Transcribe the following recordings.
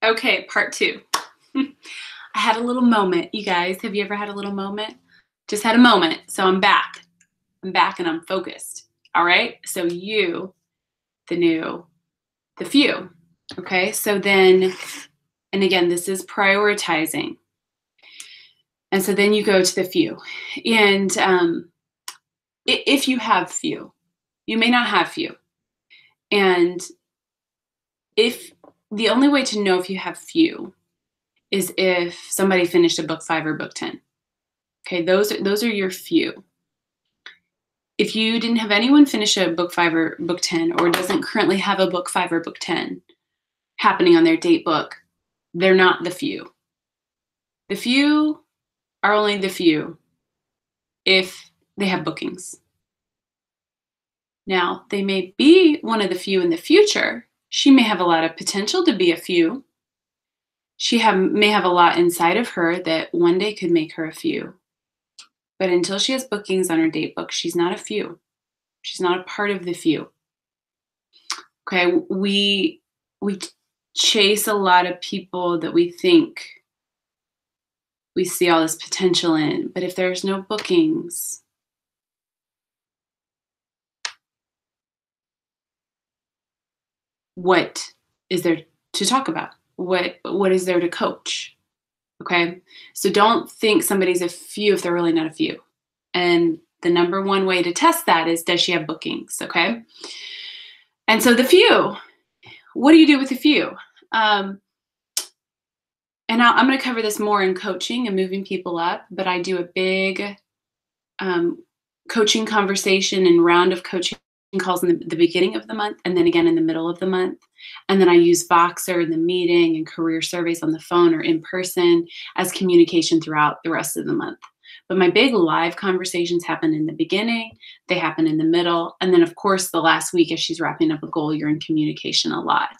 Okay, part two. I had a little moment, you guys. Have you ever had a little moment? Just had a moment. So I'm back. I'm back and I'm focused. All right. So you, the new, the few. Okay. So then, and again, this is prioritizing. And so then you go to the few. And if you have few, you may not have few. And if the only way to know if you have few is if somebody finished a book 5 or book 10. Okay, those are your few. If you didn't have anyone finish a book 5 or book 10, or doesn't currently have a book 5 or book 10 happening on their date book, they're not the few. The few are only the few if they have bookings. Now, they may be one of the few in the future. She may have a lot of potential to be a few. She may have a lot inside of her that one day could make her a few. But until she has bookings on her date book, she's not a few. She's not a part of the few. Okay, we chase a lot of people that we think we see all this potential in, but if there's no bookings, what is there to talk about? What is there to coach? Okay, so don't think somebody's a few if they're really not a few. And the number one way to test that is, does she have bookings? Okay, and so the few, what do you do with the few? And I'm going to cover this more in coaching and moving people up, but I do a big coaching conversation and round of coaching calls in the beginning of the month, and then again in the middle of the month. And then I use Voxer in the meeting and career surveys on the phone or in person as communication throughout the rest of the month. But my big live conversations happen in the beginning, they happen in the middle, and then of course the last week as she's wrapping up a goal, you're in communication a lot.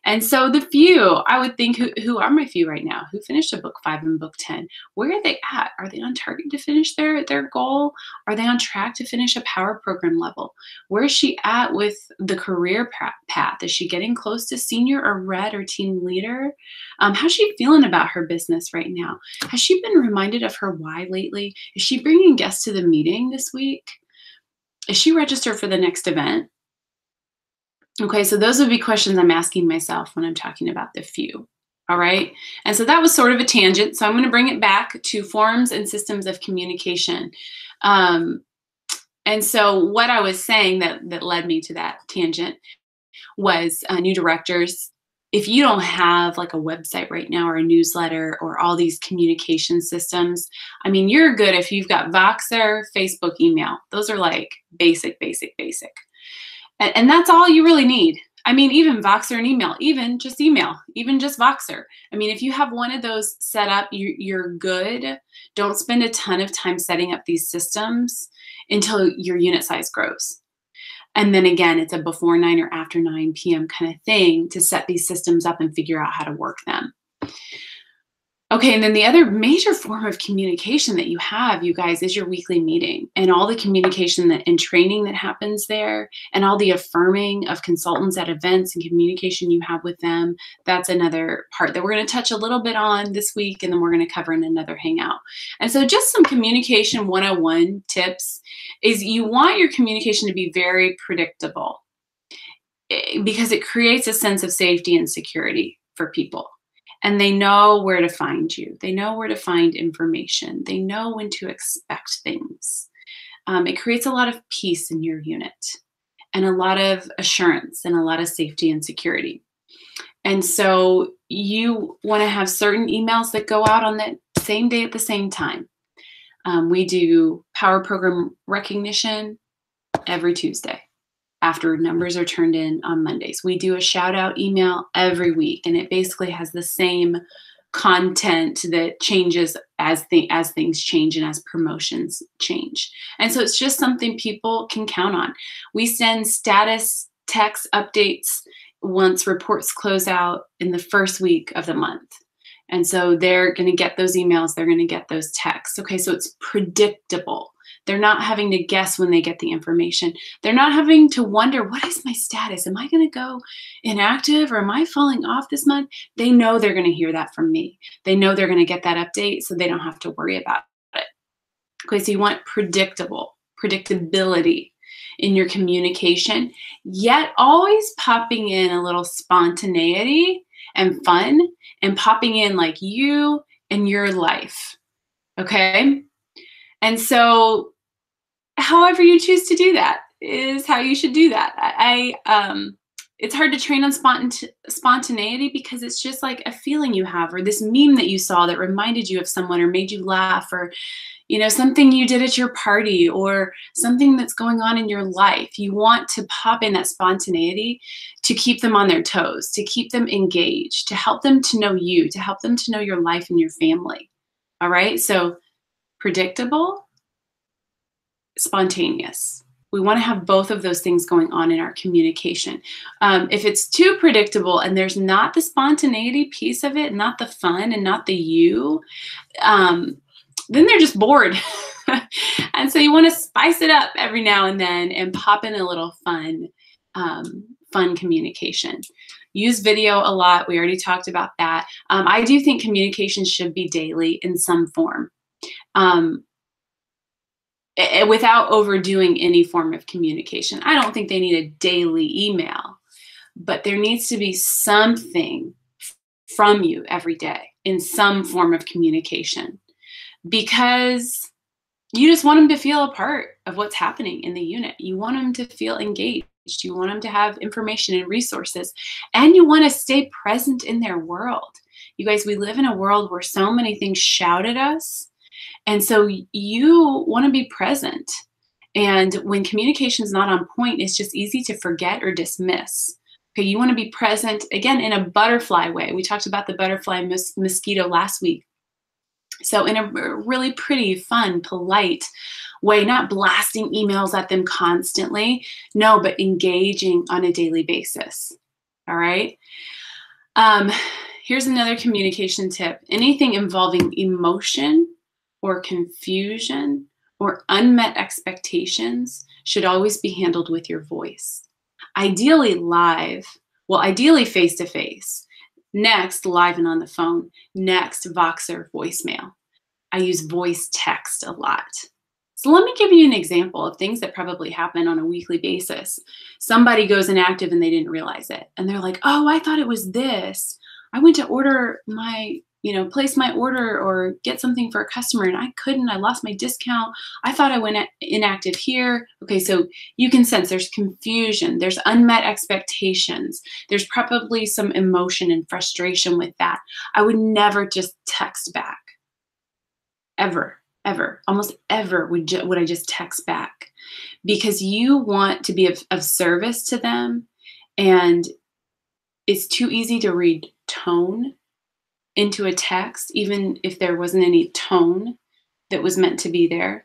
And so the few, I would think, who are my few right now? Who finished a book 5 and book 10? Where are they at? Are they on target to finish their goal? Are they on track to finish a power program level? Where is she at with the career path? Is she getting close to senior or red or team leader? How's she feeling about her business right now? Has she been reminded of her why lately? Is she bringing guests to the meeting this week? Is she registered for the next event? Okay, so those would be questions I'm asking myself when I'm talking about the few. All right, and so that was sort of a tangent. So I'm going to bring it back to forms and systems of communication. And so what I was saying that led me to that tangent was new directors. If you don't have like a website right now or a newsletter or all these communication systems, I mean, you're good if you've got Voxer, Facebook, email. Those are like basic. And that's all you really need. I mean, even Voxer and email, even just Voxer. I mean, if you have one of those set up, you're good. Don't spend a ton of time setting up these systems until your unit size grows. And then again, it's a before 9 or after 9 p.m. kind of thing to set these systems up and figure out how to work them. Okay, and then the other major form of communication that you have, you guys, is your weekly meeting and all the communication and training that happens there and all the affirming of consultants at events and communication you have with them. That's another part that we're going to touch a little bit on this week, and then we're going to cover in another hangout. And so just some communication 101 tips is you want your communication to be very predictable because it creates a sense of safety and security for people. And they know where to find you. They know where to find information. They know when to expect things. It creates a lot of peace in your unit and a lot of assurance and a lot of safety and security. And so you want to have certain emails that go out on the same day at the same time. We do power program recognition every Tuesday after numbers are turned in on Mondays. We do a shout out email every week, and it basically has the same content that changes as things change and as promotions change. And so it's just something people can count on. We send status text updates once reports close out in the first week of the month. And so they're going to get those emails, they're going to get those texts. Okay, so it's predictable. They're not having to guess when they get the information. They're not having to wonder, what is my status? Am I going to go inactive or am I falling off this month? They know they're going to hear that from me. They know they're going to get that update, so they don't have to worry about it. Okay, so you want predictability in your communication, yet always popping in a little spontaneity and fun, and popping in like you and your life. Okay? And so however you choose to do that is how you should do that. It's hard to train on spontaneity because it's just like a feeling you have, or this meme that you saw that reminded you of someone or made you laugh, or something you did at your party, or something that's going on in your life. You want to pop in that spontaneity to keep them on their toes, to keep them engaged, to help them to know you, to help them to know your life and your family. All right? So predictable, spontaneous. We want to have both of those things going on in our communication. If it's too predictable and there's not the spontaneity piece of it, not the fun and not the you, then they're just bored. And so you want to spice it up every now and then and pop in a little fun communication. Use video a lot. We already talked about that. I do think communication should be daily in some form. Without overdoing any form of communication. I don't think they need a daily email, but there needs to be something from you every day in some form of communication, because you just want them to feel a part of what's happening in the unit. You want them to feel engaged. You want them to have information and resources, and you want to stay present in their world. You guys, we live in a world where so many things shout at us. And so you want to be present. And when communication is not on point, it's just easy to forget or dismiss. Okay, you want to be present, again, in a butterfly way. We talked about the butterfly mosquito last week. So in a really pretty, fun, polite way, not blasting emails at them constantly. No, but engaging on a daily basis. All right? Here's another communication tip. Anything involving emotion or confusion or unmet expectations should always be handled with your voice. Ideally live, ideally face-to-face. Next, live and on the phone. Next, Voxer voicemail. I use voice text a lot. So let me give you an example of things that probably happen on a weekly basis. Somebody goes inactive and they didn't realize it. And they're like, oh, I thought it was this. I went to order place my order or get something for a customer and I couldn't. I lost my discount. I thought I went inactive here. Okay, so you can sense there's confusion. There's unmet expectations. There's probably some emotion and frustration with that. I would never just text back. Ever. Almost ever would I just text back, because you want to be of service to them, and it's too easy to read tone into a text, even if there wasn't any tone that was meant to be there.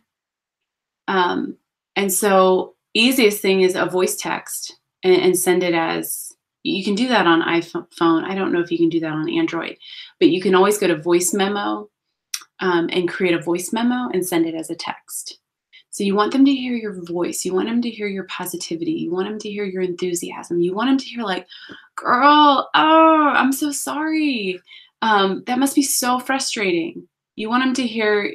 And so easiest thing is a voice text and send it as, you can do that on iPhone. I don't know if you can do that on Android, but you can always go to voice memo and create a voice memo and send it as a text. So you want them to hear your voice. You want them to hear your positivity. You want them to hear your enthusiasm. You want them to hear like, girl, oh, I'm so sorry. That must be so frustrating. You want them to hear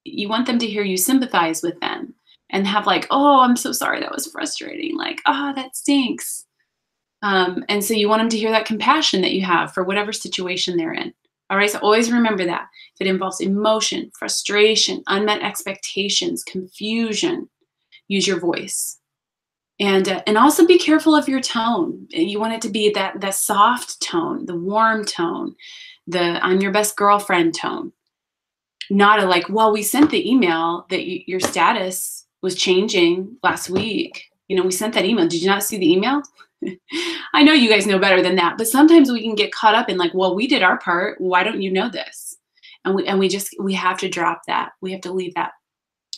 you sympathize with them and have like, oh, I'm so sorry, that was frustrating. Like, oh, that stinks. And so you want them to hear that compassion that you have for whatever situation they're in. All right, so always remember that. If it involves emotion, frustration, unmet expectations, confusion, use your voice. And also be careful of your tone. You want it to be that soft tone, the warm tone, the I'm your best girlfriend tone. Not a like, well, we sent the email that your status was changing last week. We sent that email. Did you not see the email? I know you guys know better than that, but sometimes we can get caught up in like, well, we did our part. Why don't you know this? And we have to drop that. We have to leave that.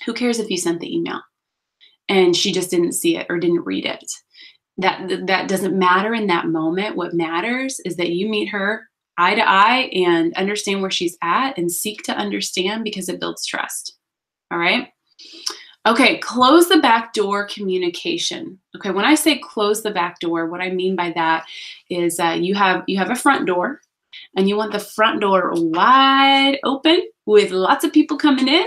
Who cares if you sent the email and she just didn't see it or didn't read it? That doesn't matter in that moment. What matters is that you meet her eye to eye and understand where she's at and seek to understand, because it builds trust. All right. Okay, close the back door communication. Okay, when I say close the back door, what I mean by that is you have a front door, and you want the front door wide open with lots of people coming in,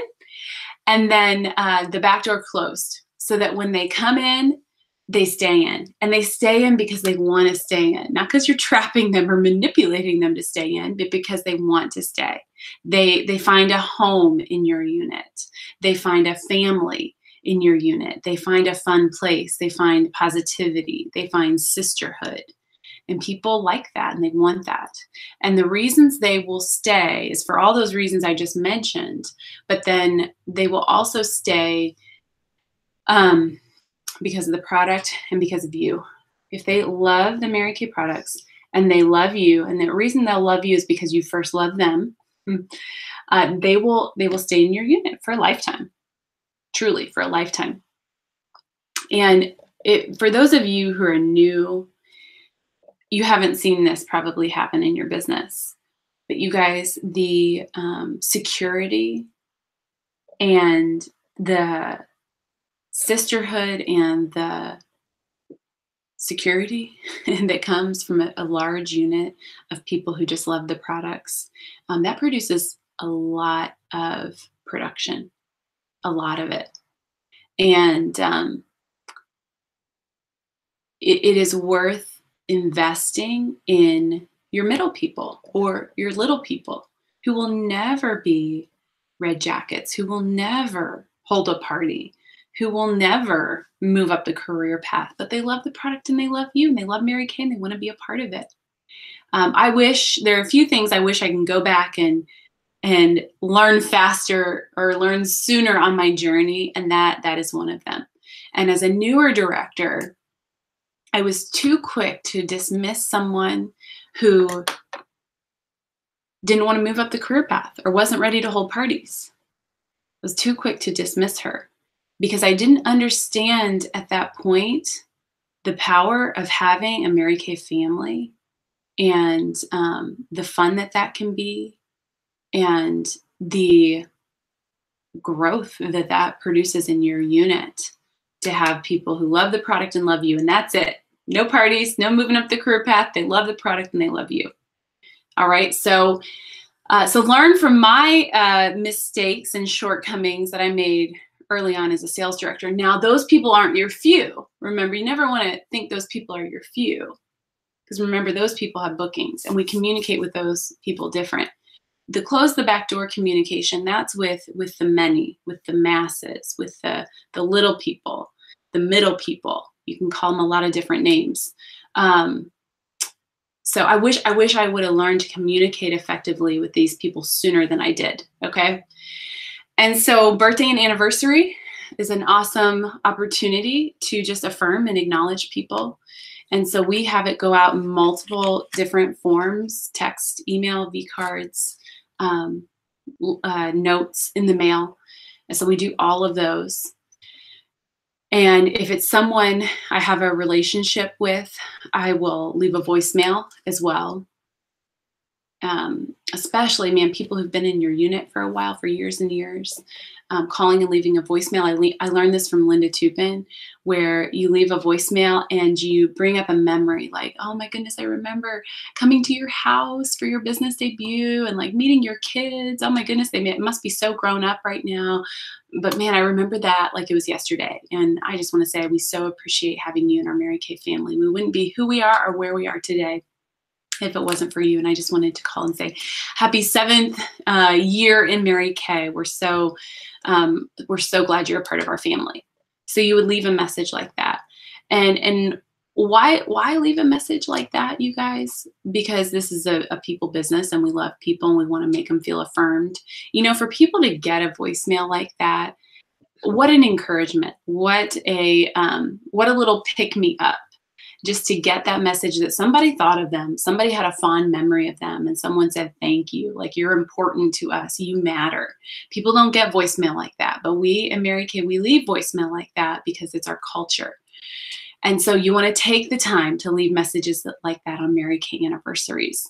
and then the back door closed so that when they come in, they stay in. And they stay in because they want to stay in, not because you're trapping them or manipulating them to stay in, but because they want to stay. They find a home in your unit. They find a family in your unit. They find a fun place. They find positivity. They find sisterhood. And people like that and they want that. And the reasons they will stay is for all those reasons I just mentioned, but then they will also stay because of the product and because of you. If they love the Mary Kay products and they love you, and the reason they'll love you is because you first love them, they will stay in your unit for a lifetime, truly for a lifetime. And for those of you who are new, you haven't seen this probably happen in your business, but you guys, the security and the sisterhood and the security that comes from a large unit of people who just love the products, that produces a lot of production, a lot of it. And it is worth investing in your middle people or your little people who will never be red jackets, who will never hold a party, who will never move up the career path, but they love the product and they love you and they love Mary Kay and they want to be a part of it. I wish there are a few things I wish I can go back and learn faster or learn sooner on my journey, and that is one of them. And as a newer director, I was too quick to dismiss someone who didn't want to move up the career path or wasn't ready to hold parties. I was too quick to dismiss her because I didn't understand at that point the power of having a Mary Kay family and the fun that can be and the growth that produces in your unit. To have people who love the product and love you, and that's it. No parties, no moving up the career path. They love the product and they love you. All right, so learn from my mistakes and shortcomings that I made early on as a sales director. Now, those people aren't your few. Remember, you never want to think those people are your few, because remember, those people have bookings, and we communicate with those people different. The close the back door communication, that's with the many, with the masses, with the little people, the middle people. You can call them a lot of different names. So I wish I would have learned to communicate effectively with these people sooner than I did, okay? And so birthday and anniversary is an awesome opportunity to just affirm and acknowledge people. And so we have it go out in multiple different forms: text, email, V-cards, notes in the mail. And so we do all of those. And if it's someone I have a relationship with, I will leave a voicemail as well. Especially, man, people who've been in your unit for a while, for years and years, calling and leaving a voicemail. I learned this from Linda Tupin, where you leave a voicemail and you bring up a memory like, oh my goodness, I remember coming to your house for your business debut and like meeting your kids. Oh my goodness, it must be so grown up right now. But man, I remember that like it was yesterday. And I just want to say we so appreciate having you in our Mary Kay family. We wouldn't be who we are or where we are today if it wasn't for you. And I just wanted to call and say happy 7th year in Mary Kay. We're so glad you're a part of our family. So you would leave a message like that. And why leave a message like that, you guys? Because this is a people business and we love people and we want to make them feel affirmed. You know, for people to get a voicemail like that, what an encouragement. What a little pick me up. Just to get that message that somebody thought of them, somebody had a fond memory of them, and someone said, thank you, like you're important to us, you matter. People don't get voicemail like that, but we in Mary Kay, we leave voicemail like that because it's our culture. And so you want to take the time to leave messages like that on Mary Kay anniversaries.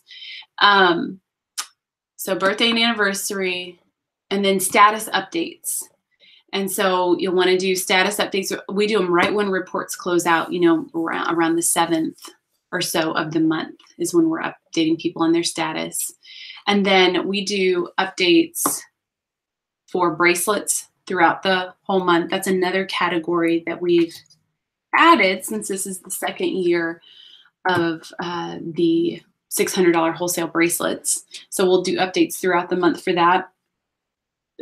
So birthday and anniversary, and then status updates. And so you'll want to do status updates. We do them right when reports close out, around the 7th or so of the month is when we're updating people on their status. And then we do updates for bracelets throughout the whole month. That's another category that we've added since this is the second year of the $600 wholesale bracelets. So we'll do updates throughout the month for that.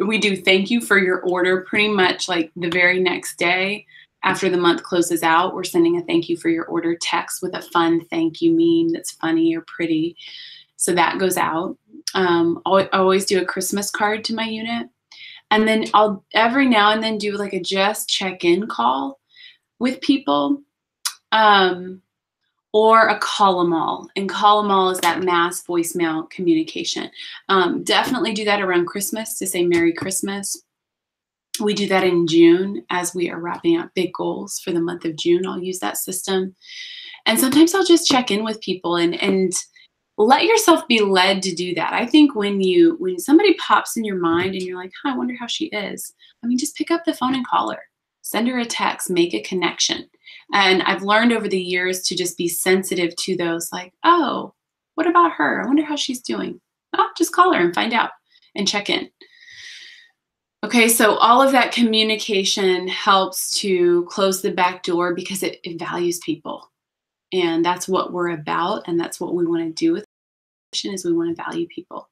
We do thank you for your order pretty much like the very next day after the month closes out. We're sending a thank you for your order text with a fun thank you meme that's funny or pretty. So that goes out. I always do a Christmas card to my unit. And then I'll every now and then do like a just check-in call with people. Or a call 'em all. And call 'em all is that mass voicemail communication. Definitely do that around Christmas to say Merry Christmas. We do that in June as we are wrapping up big goals for the month of June. I'll use that system. And sometimes I'll just check in with people and let yourself be led to do that. I think when somebody pops in your mind and you're like, I wonder how she is. Just pick up the phone and call her. Send her a text, make a connection. And I've learned over the years to just be sensitive to those like, oh, what about her? I wonder how she's doing. Oh, just call her and find out and check in. Okay, so all of that communication helps to close the back door because it values people. And that's what we're about. And that's what we want to do with is we want to value people.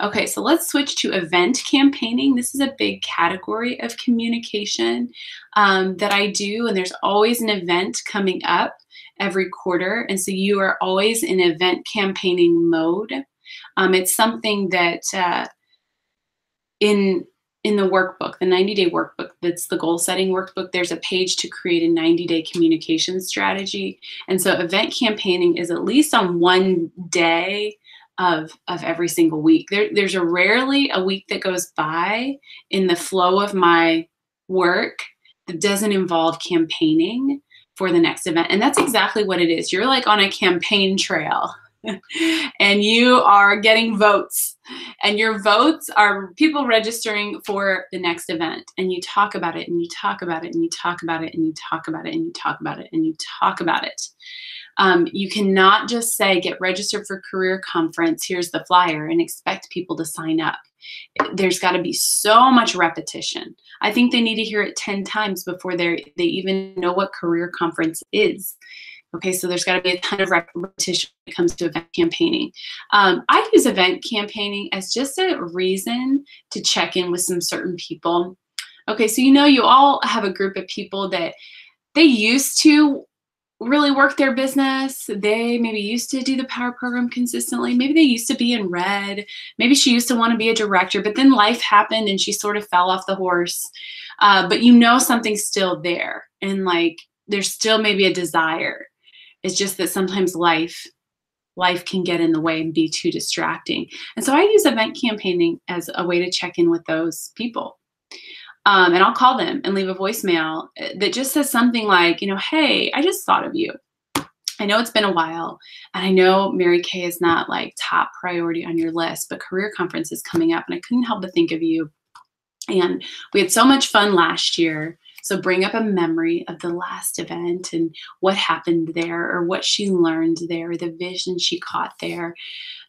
Okay, so let's switch to event campaigning. This is a big category of communication that I do, and there's always an event coming up every quarter, and so you are always in event campaigning mode. It's something that in the workbook, the 90-day workbook, that's the goal setting workbook, there's a page to create a 90-day communication strategy. And so event campaigning is at least on one day of every single week. There's rarely a week that goes by in the flow of my work that doesn't involve campaigning for the next event. And that's exactly what it is. You're like on a campaign trail and you are getting votes, and your votes are people registering for the next event. And you talk about it and you talk about it and you talk about it and you talk about it and you talk about it and you talk about it. You cannot just say, get registered for career conference, here's the flyer, and expect people to sign up. There's got to be so much repetition. I think they need to hear it 10 times before they even know what career conference is. Okay, so there's got to be a ton of repetition when it comes to event campaigning. I use event campaigning as just a reason to check in with some certain people. Okay, so you all have a group of people that they used to really work their business. They maybe used to do the power program consistently. Maybe they used to be in red. Maybe she used to want to be a director, but then life happened and she sort of fell off the horse. But something's still there, and like there's still maybe a desire. It's just that sometimes life can get in the way and be too distracting. And so I use event campaigning as a way to check in with those people. And I'll call them and leave a voicemail that just says something like, hey, I just thought of you. I know it's been a while, and I know Mary Kay is not like top priority on your list, but career conference is coming up and I couldn't help but think of you. And we had so much fun last year. So bring up a memory of the last event and what happened there, or what she learned there, the vision she caught there,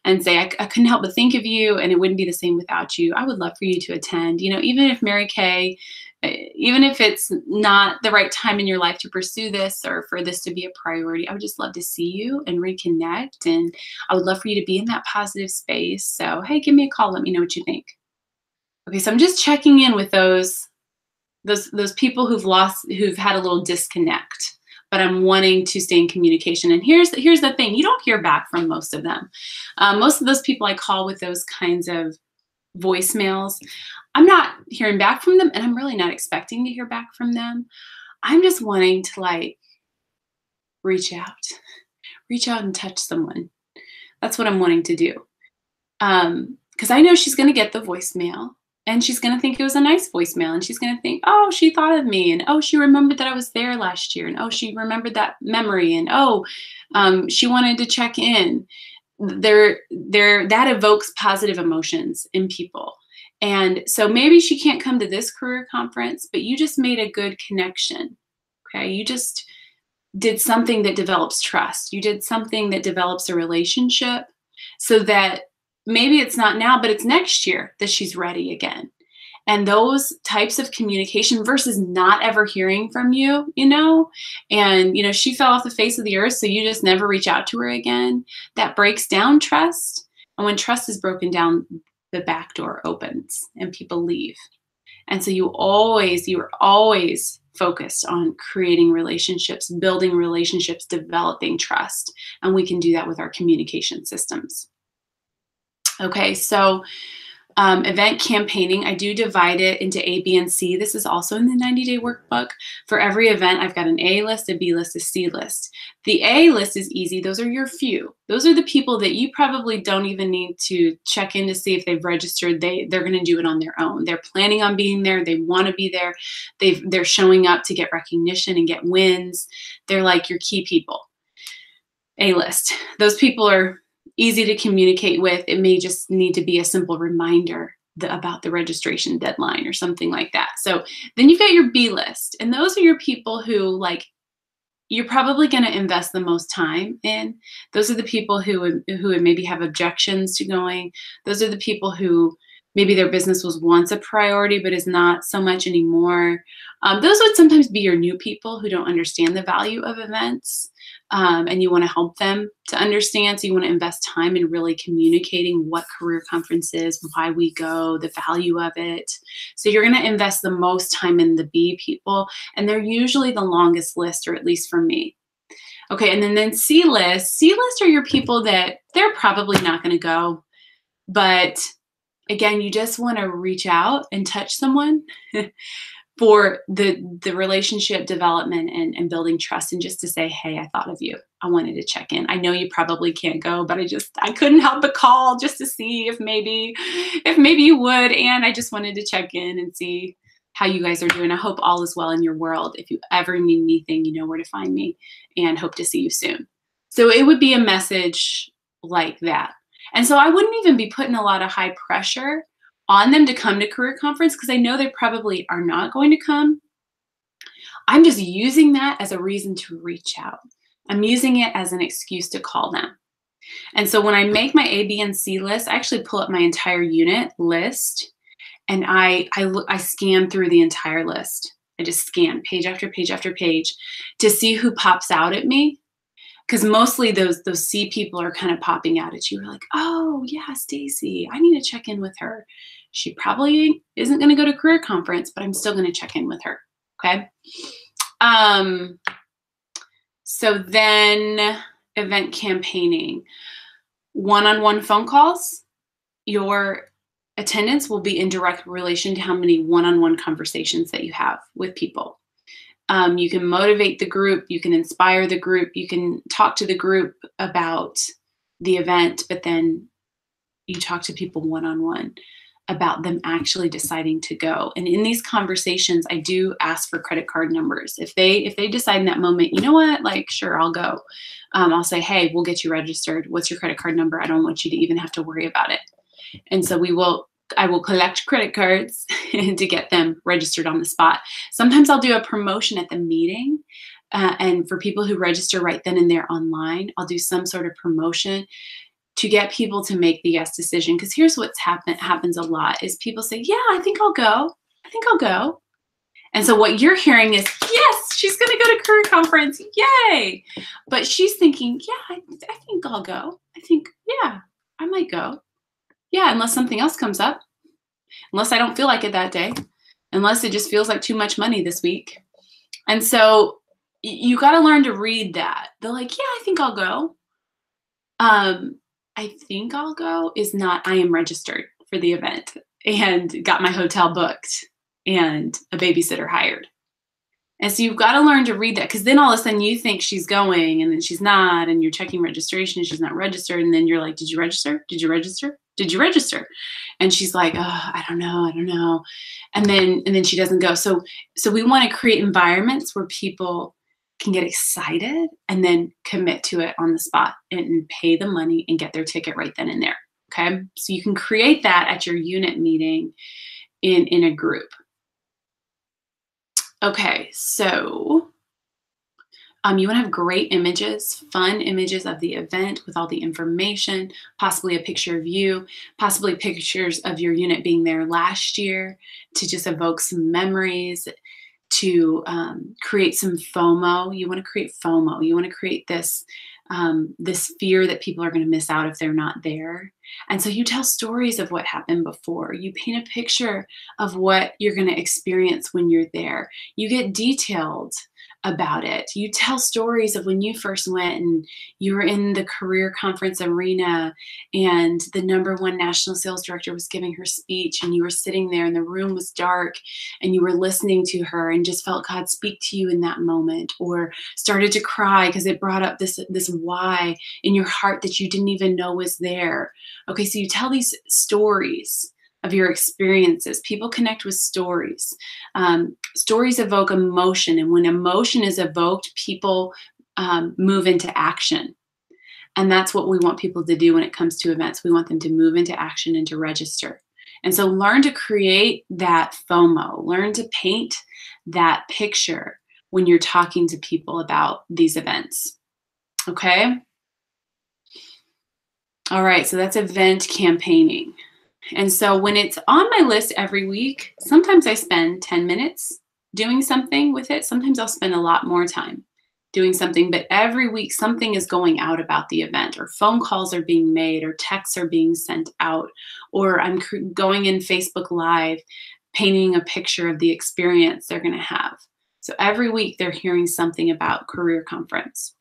and say, I couldn't help but think of you, and it wouldn't be the same without you. I would love for you to attend. Even if Mary Kay, even if it's not the right time in your life to pursue this or for this to be a priority, I would just love to see you and reconnect. And I would love for you to be in that positive space. So, hey, give me a call. Let me know what you think. Okay, so I'm just checking in with those people who've had a little disconnect, but I'm wanting to stay in communication. And here's the thing: you don't hear back from most of them. Most of those people I call with those kinds of voicemails, I'm not hearing back from them, and I'm really not expecting to hear back from them. I'm just wanting to reach out and touch someone. That's what I'm wanting to do. Because I know she's going to get the voicemail. And she's going to think it was a nice voicemail. And she's going to think, oh, she thought of me. And oh, she remembered that I was there last year. And oh, she remembered that memory. And oh, she wanted to check in. That evokes positive emotions in people. And so maybe she can't come to this career conference, but you just made a good connection. Okay. You just did something that develops trust. You did something that develops a relationship so that maybe it's not now, but it's next year that she's ready again. And those types of communication versus not ever hearing from you, and, she fell off the face of the earth, so you just never reach out to her again. That breaks down trust. And when trust is broken down, the back door opens and people leave. And so you are always focused on creating relationships, building relationships, developing trust. And we can do that with our communication systems. Okay, so event campaigning, I do divide it into A, B, and C. This is also in the 90-day workbook. For every event, I've got an A list, a B list, a C list. The A list is easy. Those are your few. Those are the people that you probably don't even need to check in to see if they've registered. They're going to do it on their own. They're planning on being there. They want to be there. They're showing up to get recognition and get wins. They're like your key people. A list. Those people are easy to communicate with. It may just need to be a simple reminder about the registration deadline or something like that. So then you've got your B list, and those are your people who you're probably going to invest the most time in. Those are the people who maybe have objections to going. Those are the people who maybe their business was once a priority but is not so much anymore. Those would sometimes be your new people who don't understand the value of events. And you want to help them to understand. So you want to invest time in really communicating what career conference is, why we go, the value of it. So you're going to invest the most time in the B people, and they're usually the longest list, or at least for me. Okay, and then C list. C list are your people that they're probably not going to go, but again, you just want to reach out and touch someone for the relationship development and building trust, and just to say, hey, I thought of you. I wanted to check in. I know you probably can't go, but I couldn't help but call just to see if maybe you would. And I just wanted to check in and see how you guys are doing. I hope all is well in your world. If you ever need anything, you know where to find me, and hope to see you soon. So it would be a message like that. And so I wouldn't even be putting a lot of high pressure on them to come to career conference, because I know they probably are not going to come. I'm just using that as a reason to reach out. I'm using it as an excuse to call them. And so when I make my A, B, and C list, I actually pull up my entire unit list, and I scan through the entire list. I just scan page after page after page to see who pops out at me. Because mostly those C people are kind of popping out at you. We're like, oh yeah, Stacy, I need to check in with her. She probably isn't going to go to career conference, but I'm still going to check in with her. Okay. So then event campaigning, one-on-one phone calls. Your attendance will be in direct relation to how many one-on-one conversations that you have with people. You can motivate the group, you can inspire the group, you can talk to the group about the event, but then you talk to people one-on-one about them actually deciding to go. And in these conversations, I do ask for credit card numbers. If they decide in that moment, you know what, sure, I'll go. I'll say, hey, we'll get you registered. What's your credit card number? I don't want you to even have to worry about it. And so I will collect credit cards to get them registered on the spot. Sometimes I'll do a promotion at the meeting. And for people who register right then and there online, I'll do some sort of promotion to get people to make the yes decision. Because here's what's happens a lot is people say, yeah, I think I'll go. I think I'll go. And so what you're hearing is, yes, she's going to go to career conference. Yay. But she's thinking, yeah, I think I'll go. I think, yeah, I might go. Yeah, unless something else comes up, unless I don't feel like it that day, unless it just feels like too much money this week. And so you got to learn to read that. They're like, yeah, I think I'll go. I think I'll go is not, I am registered for the event and got my hotel booked and a babysitter hired. And so you've got to learn to read that, because then all of a sudden you think she's going and then she's not, and you're checking registration and she's not registered. And then you're like, did you register? Did you register? Did you register? And she's like, oh, I don't know. And then she doesn't go. So we want to create environments where people can get excited and then commit to it on the spot and pay the money and get their ticket right then and there. Okay, so you can create that at your unit meeting in a group. Okay, so you want to have great images, fun images of the event with all the information, possibly a picture of you, possibly pictures of your unit being there last year to just evoke some memories, to create some FOMO. You want to create FOMO. You want to create this fear that people are going to miss out if they're not there. And so you tell stories of what happened before. You paint a picture of what you're going to experience when you're there. You get detailed about it. You tell stories of when you first went and you were in the career conference arena and the #1 national sales director was giving her speech and you were sitting there and the room was dark and you were listening to her and just felt God speak to you in that moment, or started to cry because it brought up this why in your heart that you didn't even know was there. Okay, so you tell these stories of your experiences. People connect with stories. Stories evoke emotion, and when emotion is evoked, people move into action. And that's what we want people to do when it comes to events. We want them to move into action and to register. And so learn to create that FOMO, learn to paint that picture when you're talking to people about these events. Okay? All right, so that's event campaigning. And so when it's on my list every week, sometimes I spend 10 minutes doing something with it. Sometimes I'll spend a lot more time doing something, but every week something is going out about the event, or phone calls are being made, or texts are being sent out, or I'm going in Facebook Live, painting a picture of the experience they're going to have. So every week they're hearing something about Career Conference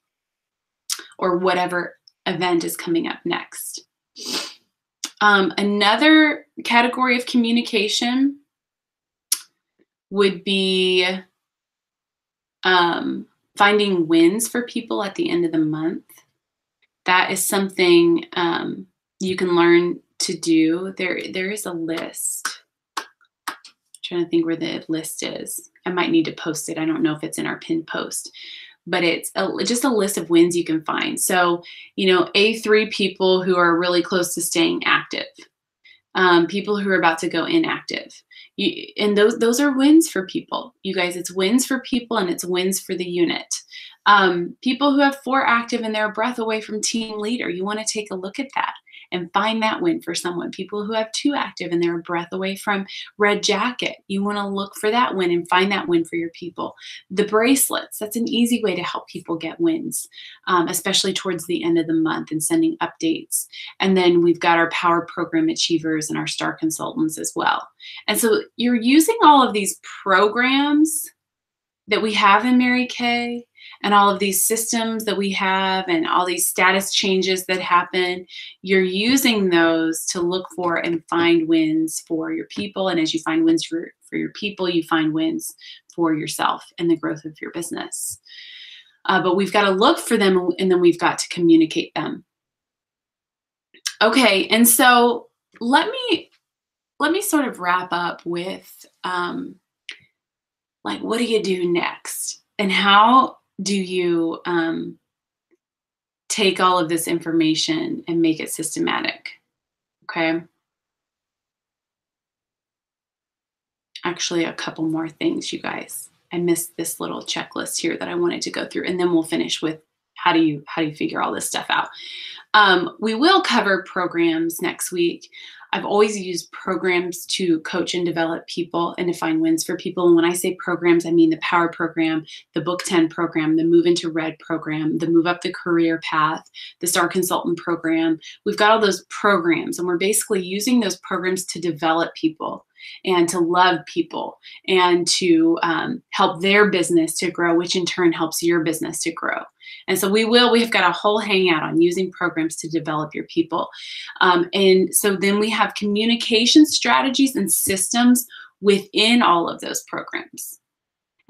or whatever event is coming up next. Another category of communication would be finding wins for people at the end of the month. That is something you can learn to do. There is a list. I'm trying to think where the list is. I might need to post it. I don't know if it's in our pinned post, but it's just a list of wins you can find. So, A3 people who are really close to staying active, people who are about to go inactive. And those are wins for people. You guys, it's wins for people and it's wins for the unit. People who have 4 active and they're a breath away from team leader, you want to take a look at that and find that win for someone. People who have 2 active and they're a breath away from red jacket, you want to look for that win and find that win for your people. The bracelets, that's an easy way to help people get wins, especially towards the end of the month and sending updates. And then we've got our Power Program Achievers and our Star Consultants as well. And so you're using all of these programs that we have in Mary Kay and all of these systems that we have and all these status changes that happen. You're using those to look for and find wins for your people. And as you find wins for your people, you find wins for yourself and the growth of your business. But we've got to look for them and then we've got to communicate them. Okay, and so let me sort of wrap up with what do you do next? And how do you take all of this information and make it systematic? Okay. Actually, a couple more things, you guys. I missed this little checklist here that I wanted to go through, and then we'll finish with how do you figure all this stuff out. We will cover programs next week. I've always used programs to coach and develop people and to find wins for people. And when I say programs, I mean the Power Program, the Book 10 program, the Move into Red program, the Move Up the Career Path, the Star Consultant program. We've got all those programs, and we're basically using those programs to develop people and to love people and to help their business to grow, which in turn helps your business to grow. And so we've got a whole hangout on using programs to develop your people. And so then we have communication strategies and systems within all of those programs.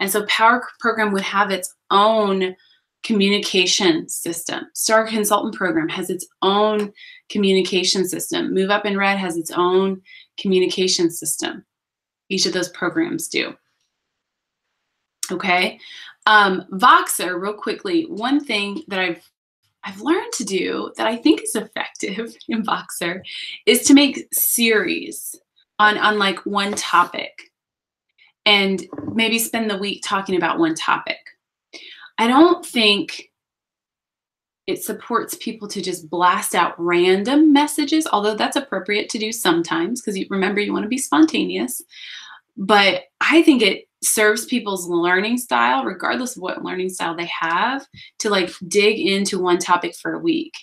And so Power Program would have its own communication system. Star Consultant Program has its own communication system. Move Up in Red has its own communication system. Each of those programs do. Okay. Voxer, real quickly, one thing that I've learned to do that I think is effective in Voxer is to make series on like one topic and maybe spend the week talking about one topic. I don't think it supports people to just blast out random messages, although that's appropriate to do sometimes because remember, you want to be spontaneous. But I think it serves people's learning style, regardless of what learning style they have, to like dig into one topic for a week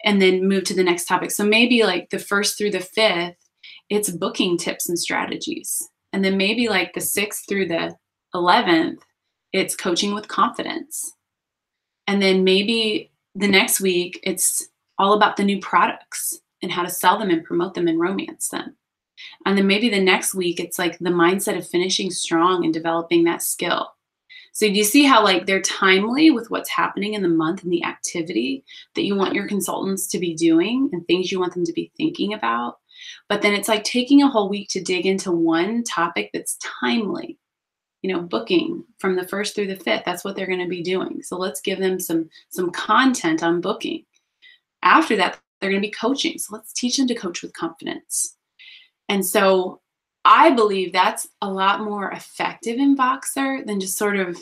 and then move to the next topic. So maybe like the first through the fifth, it's booking tips and strategies. And then maybe like the sixth through the 11th, it's coaching with confidence. And then maybe the next week, it's all about the new products and how to sell them and promote them and romance them. And then maybe the next week, it's like the mindset of finishing strong and developing that skill. So do you see how like they're timely with what's happening in the month and the activity that you want your consultants to be doing and things you want them to be thinking about? But then it's like taking a whole week to dig into one topic that's timely. You know, booking from the first through the fifth, that's what they're going to be doing. So let's give them some content on booking. After that, they're going to be coaching. So let's teach them to coach with confidence. And so I believe that's a lot more effective in Voxer than just sort of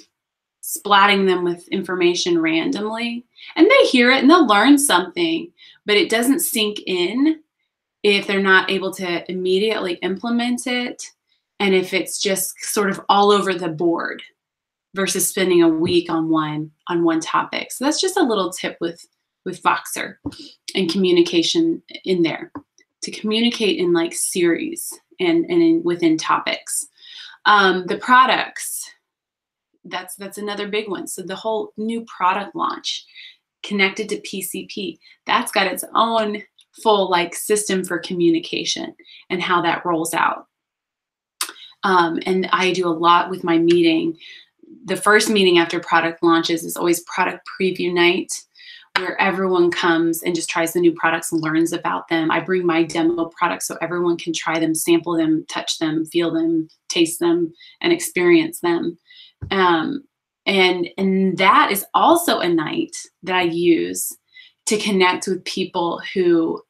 splatting them with information randomly. And they hear it and they'll learn something, but it doesn't sink in if they're not able to immediately implement it. And if it's just sort of all over the board versus spending a week on one topic. So that's just a little tip with Voxer and communication in there, to communicate in like series and within topics. The products, that's another big one. So the whole new product launch connected to PCP, that's got its own full like system for communication and how that rolls out. And I do a lot with my meeting. The first meeting after product launches is always product preview night, where everyone comes and just tries the new products and learns about them. I bring my demo products so everyone can try them, sample them, touch them, feel them, taste them, and experience them. And that is also a night that I use to connect with people who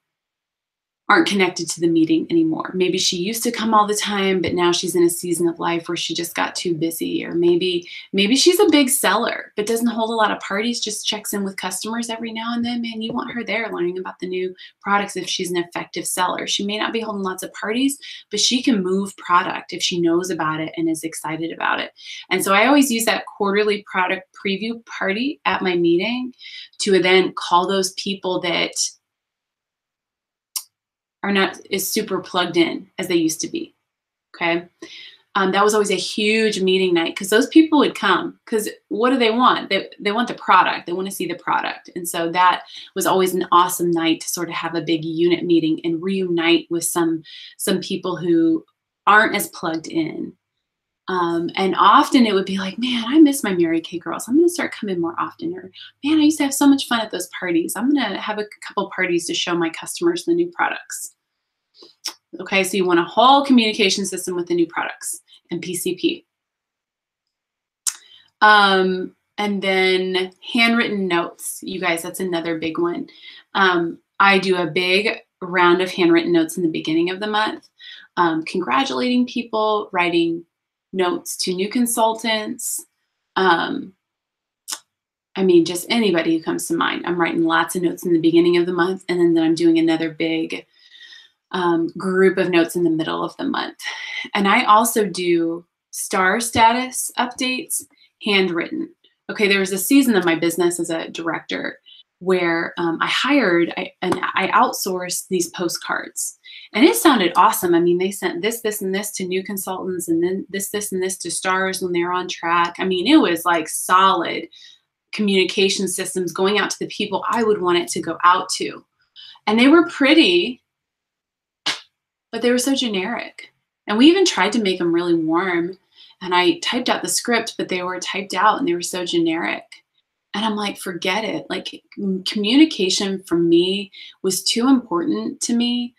aren't connected to the meeting anymore. Maybe she used to come all the time, but now she's in a season of life where she just got too busy. Or maybe she's a big seller, but doesn't hold a lot of parties, just checks in with customers every now and then. Man, you want her there learning about the new products if she's an effective seller. She may not be holding lots of parties, but she can move product if she knows about it and is excited about it. And so I always use that quarterly product preview party at my meeting to then call those people that are not as super plugged in as they used to be, okay? That was always a huge meeting night because those people would come because what do they want? They want the product. They want to see the product. And so that was always an awesome night to sort of have a big unit meeting and reunite with some people who aren't as plugged in. And often it would be like, man, I miss my Mary Kay girls. I'm going to start coming more often. Or, man, I used to have so much fun at those parties. I'm going to have a couple parties to show my customers the new products. Okay, so you want a whole communication system with the new products and PCP. And then handwritten notes. You guys, that's another big one. I do a big round of handwritten notes in the beginning of the month, congratulating people, writing notes to new consultants. I mean, just anybody who comes to mind. I'm writing lots of notes in the beginning of the month, and then I'm doing another big group of notes in the middle of the month. And I also do star status updates, handwritten. Okay, there was a season of my business as a director where I outsourced these postcards. And it sounded awesome. I mean, they sent this, this, and this to new consultants, and then this, this, and this to stars when they're on track. I mean, it was like solid communication systems going out to the people I would want it to go out to. And they were pretty, but they were so generic. And we even tried to make them really warm. And I typed out the script, but they were typed out and they were so generic. And I'm like, forget it. Like, communication for me was too important to me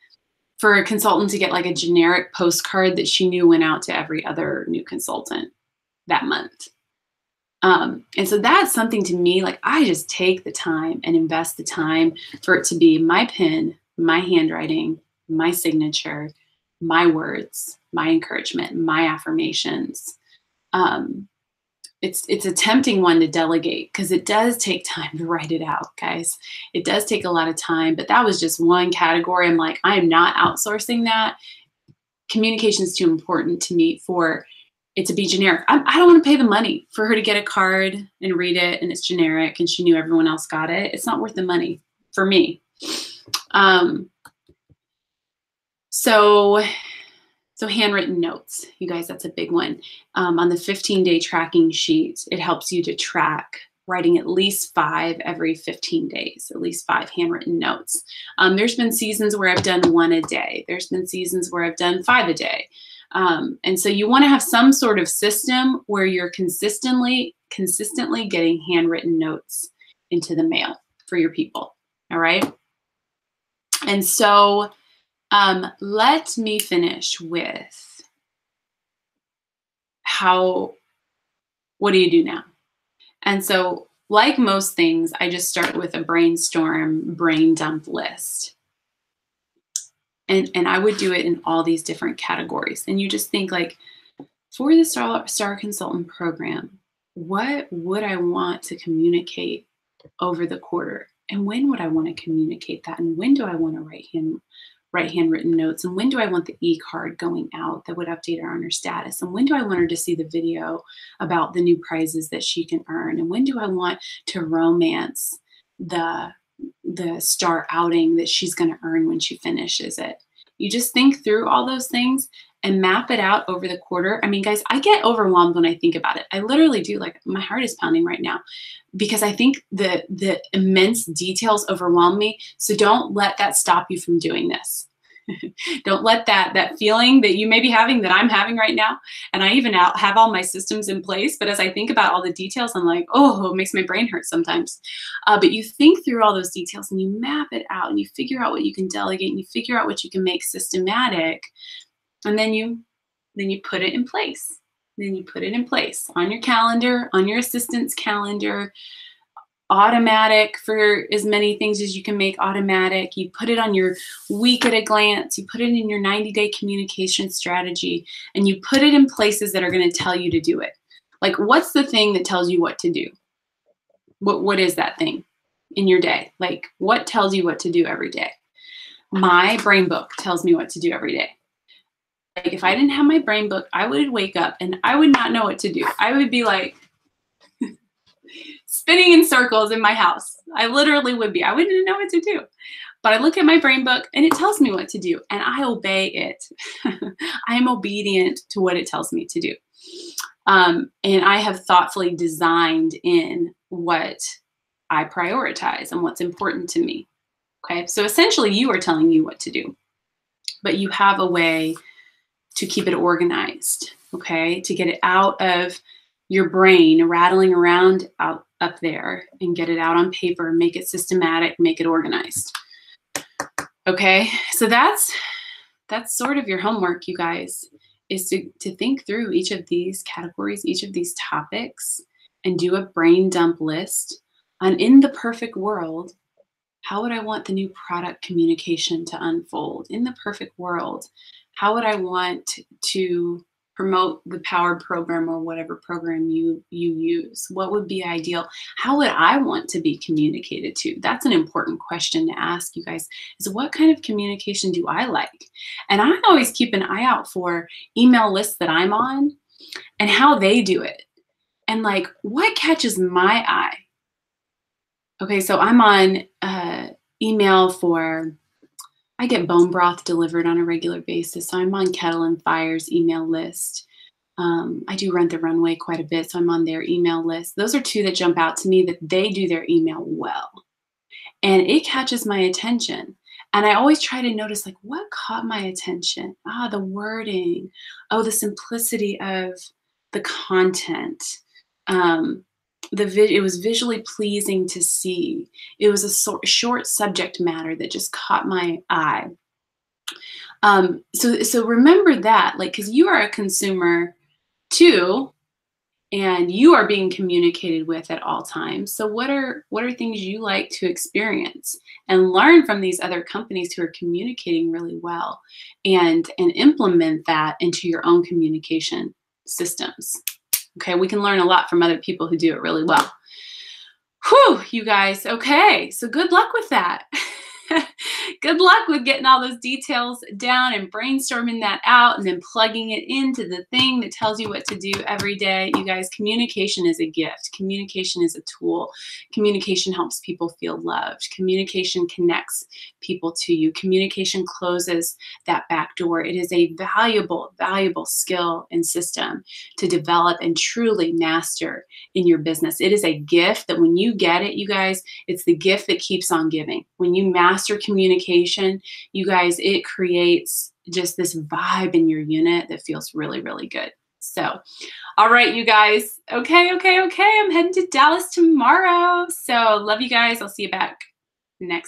for a consultant to get like a generic postcard that she knew went out to every other new consultant that month. And so that's something to me, like I just take the time and invest the time for it to be my pen, my handwriting, my signature, my words, my encouragement, my affirmations. Um, it's a tempting one to delegate because it does take time to write it out, guys. It does take a lot of time, but that was just one category. I'm like, I am not outsourcing that. Communication is too important to me for it to be generic. I don't want to pay the money for her to get a card and read it and it's generic and she knew everyone else got it. It's not worth the money for me. So handwritten notes, you guys, that's a big one. On the 15-day tracking sheet, it helps you to track writing at least 5 every 15 days, at least 5 handwritten notes. There's been seasons where I've done 1 a day. There's been seasons where I've done 5 a day. And so you want to have some sort of system where you're consistently getting handwritten notes into the mail for your people. All right. And so let me finish with what do you do now? And so like most things, I just start with a brainstorm, brain dump list. And I would do it in all these different categories. And you just think like, for the Star Consultant program, what would I want to communicate over the quarter? And when would I want to communicate that? And when do I want to write handwritten notes? And when do I want the e-card going out that would update her on her status? And when do I want her to see the video about the new prizes that she can earn? And when do I want to romance the star outing that she's going to earn when she finishes it? You just think through all those things and map it out over the quarter. I mean, guys, I get overwhelmed when I think about it. I literally do. Like, my heart is pounding right now because I think the immense details overwhelm me. So don't let that stop you from doing this. Don't let that feeling that you may be having, that I'm having right now. And I even have all my systems in place. But as I think about all the details, I'm like, oh, it makes my brain hurt sometimes. But you think through all those details and you map it out and you figure out what you can delegate and you figure out what you can make systematic. And then you put it in place. Then you put it in place on your calendar, on your assistant's calendar, automatic for as many things as you can make automatic. You put it on your week at a glance. You put it in your 90-day communication strategy, and you put it in places that are going to tell you to do it. Like, what's the thing that tells you what to do? What is that thing in your day? Like, what tells you what to do every day? My brain book tells me what to do every day. Like, if I didn't have my brain book, I would wake up and I would not know what to do. I would be like spinning in circles in my house. I literally would be. I wouldn't know what to do. But I look at my brain book and it tells me what to do and I obey it. I am obedient to what it tells me to do. And I have thoughtfully designed in what I prioritize and what's important to me. Okay, so essentially you are telling you what to do, but you have a way to keep it organized, okay, to get it out of your brain rattling around up there and get it out on paper, make it systematic, make it organized. Okay, so that's sort of your homework, you guys, is to think through each of these categories, each of these topics, and do a brain dump list on, in the perfect world, how would I want the new product communication to unfold? In the perfect world, how would I want to promote the Powered program or whatever program you use? What would be ideal? How would I want to be communicated to? That's an important question to ask, you guys, is what kind of communication do I like? And I always keep an eye out for email lists that I'm on and how they do it. And like, what catches my eye? Okay, so I'm on email for, I get bone broth delivered on a regular basis. So I'm on Kettle and Fire's email list. I do Rent the Runway quite a bit, so I'm on their email list. Those are two that jump out to me, that they do their email well. And it catches my attention. And I always try to notice, like, what caught my attention? The wording. Oh, the simplicity of the content. It was visually pleasing to see. It was a short subject matter that just caught my eye. So remember that, like, because you are a consumer too, and you are being communicated with at all times. So what are things you like to experience and learn from these other companies who are communicating really well, and implement that into your own communication systems. Okay, we can learn a lot from other people who do it really well. Whew, you guys. Okay, so good luck with that. Good luck with getting all those details down and brainstorming that out and then plugging it into the thing that tells you what to do every day. You guys, communication is a gift. Communication is a tool. Communication helps people feel loved. Communication connects people to you. Communication closes that back door. It is a valuable, valuable skill and system to develop and truly master in your business. It is a gift that when you get it, you guys, it's the gift that keeps on giving. When you master communication, you guys, it creates just this vibe in your unit that feels really, really good. So, all right, you guys. Okay. I'm heading to Dallas tomorrow. So love you guys. I'll see you back next